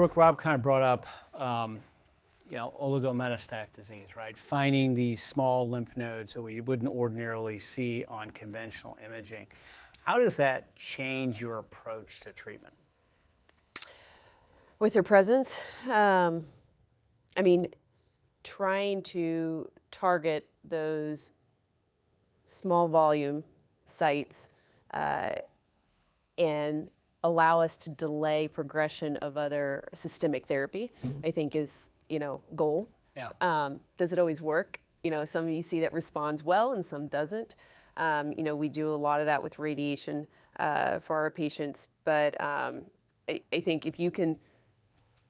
Brooke, Rob kind of brought up, oligometastatic disease, right? Finding these small lymph nodes that we wouldn't ordinarily see on conventional imaging. How does that change your approach to treatment? With their presence, trying to target those small volume sites and allow us to delay progression of other systemic therapy, I think is, goal. Yeah. Does it always work? Some you see that responds well and some doesn't. We do a lot of that with radiation for our patients, but I think if you can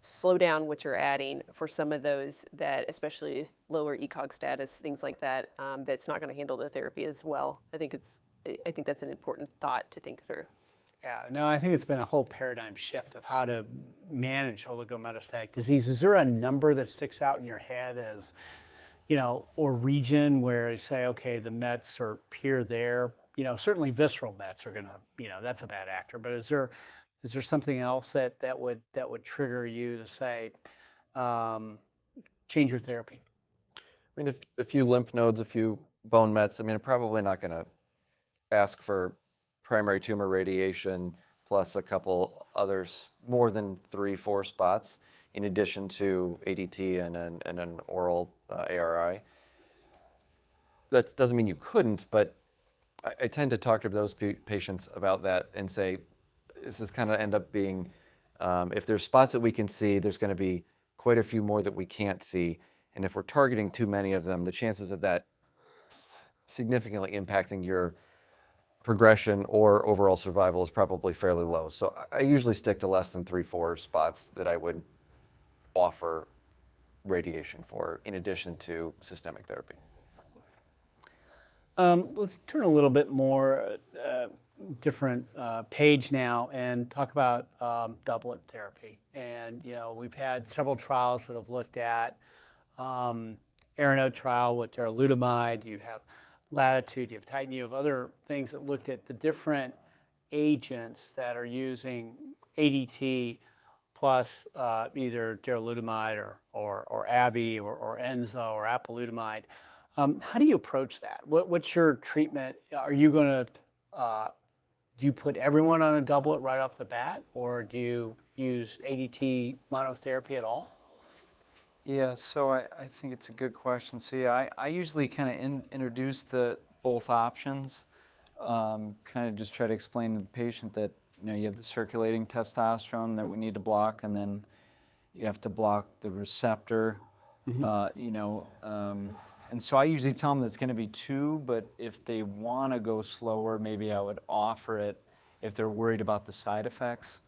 slow down what you're adding for some of those that, especially lower ECOG status, things like that, that's not going to handle the therapy as well. I think that's an important thought to think through. Yeah, no, I think it's been a whole paradigm shift of how to manage oligometastatic disease. Is there a number that sticks out in your head as, or region where you say, okay, the Mets are here, there? Certainly visceral Mets are gonna, that's a bad actor. But is there something else that would trigger you to say, change your therapy? A few lymph nodes, a few bone Mets. I'm probably not going to ask for primary tumor radiation plus a couple others, more than 3-4 spots, in addition to ADT and an oral ARI. That doesn't mean you couldn't, but I tend to talk to those patients about that and say, this is kind of end up being, if there's spots that we can see, there's going to be quite a few more that we can't see. And if we're targeting too many of them, the chances of that significantly impacting your progression or overall survival is probably fairly low. So I usually stick to less than 3-4 spots that I would offer radiation for, in addition to systemic therapy. Let's turn a little bit more different page now and talk about doublet therapy. And we've had several trials that have looked at Aranode trial with darolutamide. You have Latitude, you have Titan, you have other things that looked at the different agents that are using ADT plus either darolutamide or Abi or Enza or apalutamide. How do you approach that? What's your treatment? Are you going to, do you put everyone on a doublet right off the bat, or do you use ADT monotherapy at all? Yeah, so I think it's a good question. So yeah, I usually kind of introduce both options, kind of just try to explain to the patient that you have the circulating testosterone that we need to block, and then you have to block the receptor, and so I usually tell them that it's going to be 2, but if they want to go slower, maybe I would offer it if they're worried about the side effects.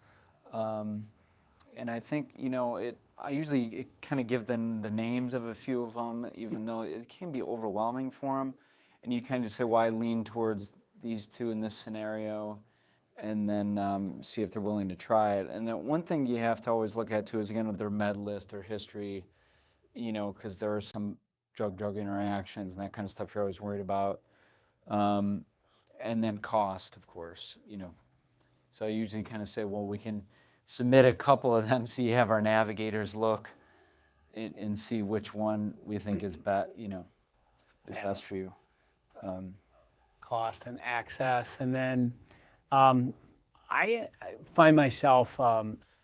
And I think, I usually kind of give them the names of a few of them, even though it can be overwhelming for them. And you kind of just say, well, I lean towards these 2 in this scenario, and then see if they're willing to try it. And then one thing you have to always look at, too, is, again, their med list, their history, because there are some drug-drug interactions and that kind of stuff you're always worried about. And then cost, of course, So I usually kind of say, well, we can submit a couple of them so you have our navigators look and see which one we think is best for you. Cost and access. And then I find myself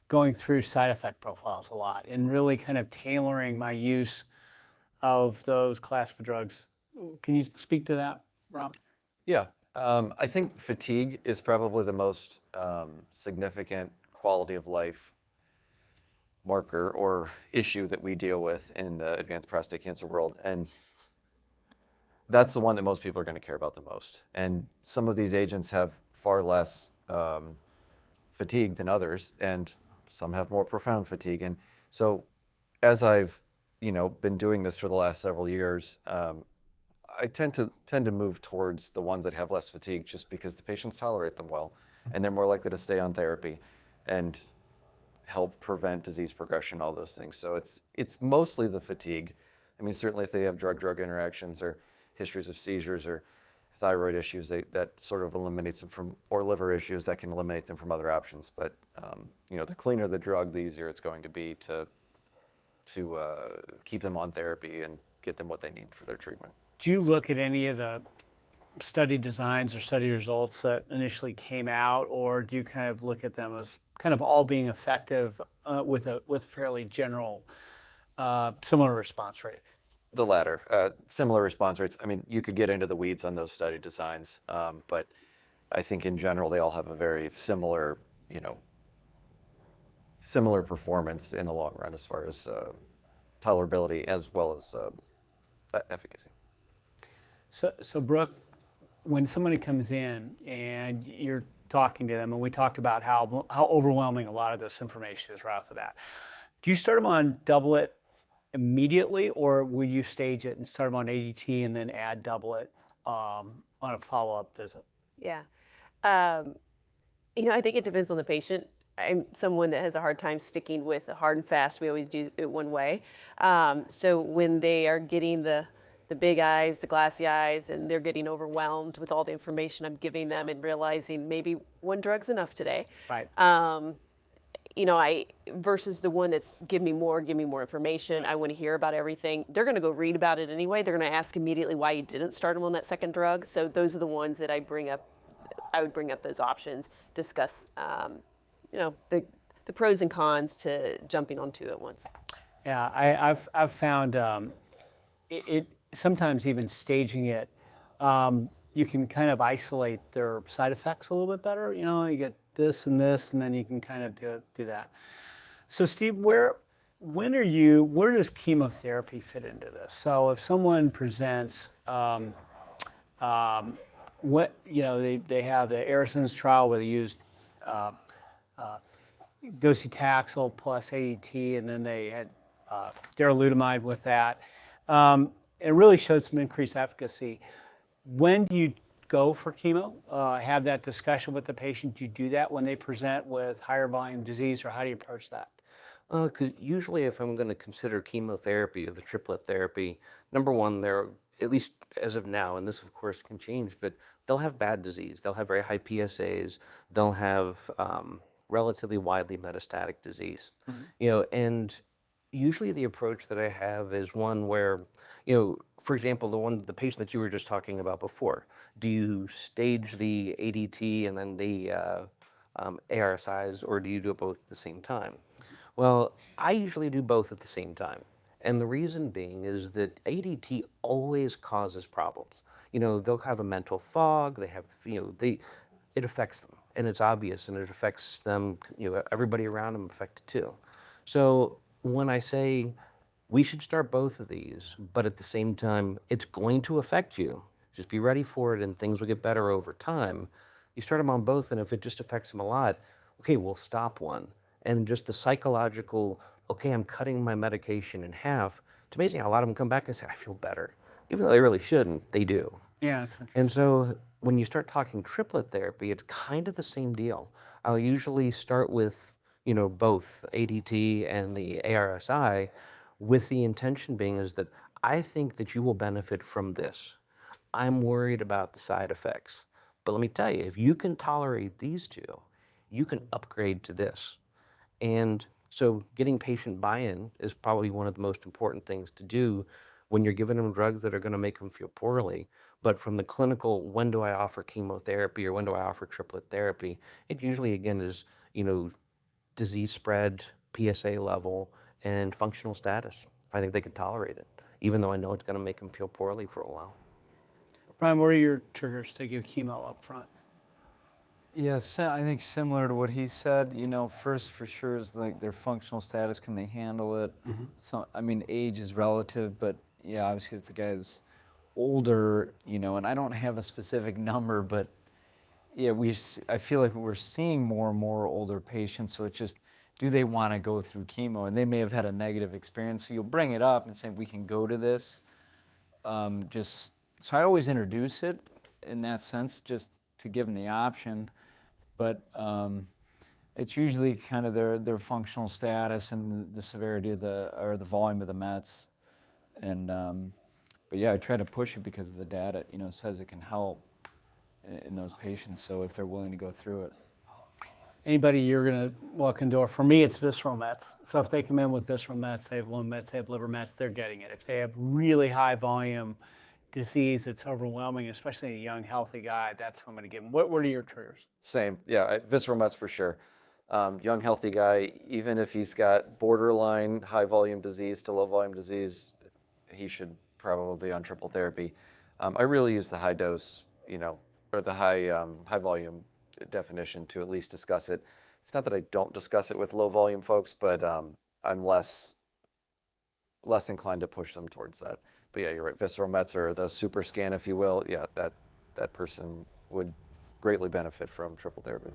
going through side effect profiles a lot and really kind of tailoring my use of those class of drugs. Can you speak to that, Rob? Yeah. I think fatigue is probably the most significant quality of life marker or issue that we deal with in the advanced prostate cancer world. And that's the one that most people are going to care about the most. And some of these agents have far less fatigue than others, and some have more profound fatigue. And so as I've been doing this for the last several years, I tend to move towards the ones that have less fatigue, just because the patients tolerate them well, and they're more likely to stay on therapy and help prevent disease progression, all those things. So it's mostly the fatigue. Certainly if they have drug-drug interactions or histories of seizures or thyroid issues, that sort of eliminates them from, or liver issues, that can eliminate them from other options. But the cleaner the drug, the easier it's going to be to keep them on therapy and get them what they need for their treatment. Do you look at any of the study designs or study results that initially came out, or do you kind of look at them as kind of all being effective with fairly general similar response rate? The latter, similar response rates. I mean, you could get into the weeds on those study designs, but I think in general they all have a very similar, similar performance in the long run as far as tolerability as well as efficacy. So Brooke, when somebody comes in and you're talking to them, and we talked about how overwhelming a lot of this information is right off the bat, do you start them on doublet immediately, or will you stage it and start them on ADT and then add doublet on a follow-up visit? Yeah. I think it depends on the patient. I'm someone that has a hard time sticking with a hard and fast. We always do it one way. So when they are getting the big eyes, the glassy eyes, and they're getting overwhelmed with all the information I'm giving them and realizing maybe one drug's enough today. Right. Versus the one that's give me more information. I want to hear about everything. They're going to go read about it anyway. They're going to ask immediately why you didn't start them on that second drug. So those are the ones that I bring up. I would bring up those options, discuss, the pros and cons to jumping on two at once. Yeah, I've found it sometimes even staging it, you can kind of isolate their side effects a little bit better. You get this, and then you can kind of do that. So Steve, where does chemotherapy fit into this? So if someone presents, they have the Arison's trial where they used docetaxel plus ADT, and then they had darolutamide with that. It really showed some increased efficacy. When do you go for chemo? Have that discussion with the patient? Do you do that when they present with higher volume disease, or how do you approach that? Because usually if I'm going to consider chemotherapy or the triplet therapy, number one, they're, at least as of now, and this of course can change, but they'll have bad disease. They'll have very high PSAs. They'll have relatively widely metastatic disease. And usually the approach that I have is one where, for example, the patient that you were just talking about before, do you stage the ADT and then the ARSIs, or do you do it both at the same time? Well, I usually do both at the same time. And the reason being is that ADT always causes problems. They'll have a mental fog, they have, it affects them, and it's obvious, and it affects them, everybody around them affected too. So when I say we should start both of these, but at the same time, it's going to affect you, just be ready for it and things will get better over time. You start them on both, and if it just affects them a lot, okay, we'll stop one. And just the psychological, okay, I'm cutting my medication in half, it's amazing how a lot of them come back and say, I feel better. Even though they really shouldn't, they do. Yeah. And so when you start talking triplet therapy, it's kind of the same deal. I'll usually start with both ADT and the ARSI, with the intention being is that I think that you will benefit from this. I'm worried about the side effects. But let me tell you, if you can tolerate these two, you can upgrade to this. And so getting patient buy-in is probably one of the most important things to do when you're giving them drugs that are going to make them feel poorly. But from the clinical, when do I offer chemotherapy or when do I offer triplet therapy, it usually, again, is, disease spread, PSA level, and functional status. If I think they can tolerate it, even though I know it's going to make them feel poorly for a while. Brian, what are your triggers to give chemo up front? Yes, I think similar to what he said, first for sure is like their functional status, can they handle it? So, age is relative, but yeah, obviously if the guy's older, and I don't have a specific number, but yeah, I feel like we're seeing more and more older patients, so it's just, do they want to go through chemo? And they may have had a negative experience, so you'll bring it up and say, we can go to this. So I always introduce it in that sense, just to give them the option. But it's usually kind of their functional status and the severity of the volume of the mets. And but yeah, I try to push it because the data says it can help. in those patients. So if they're willing to go through it. Anybody you're going to walk into, for me, it's visceral mets. So if they come in with visceral mets, they have lung mets, they have liver mets, they're getting it. If they have really high volume disease that's overwhelming, especially a young, healthy guy, that's what I'm going to give them. What are your triggers? Same, yeah, visceral mets for sure. Young, healthy guy, even if he's got borderline high volume disease to low volume disease, he should probably be on triple therapy. I really use the high dose, or the high volume definition to at least discuss it. It's not that I don't discuss it with low volume folks, but I'm less inclined to push them towards that. But yeah, you're right. Visceral mets, or the super scan, if you will. Yeah, that person would greatly benefit from triple therapy.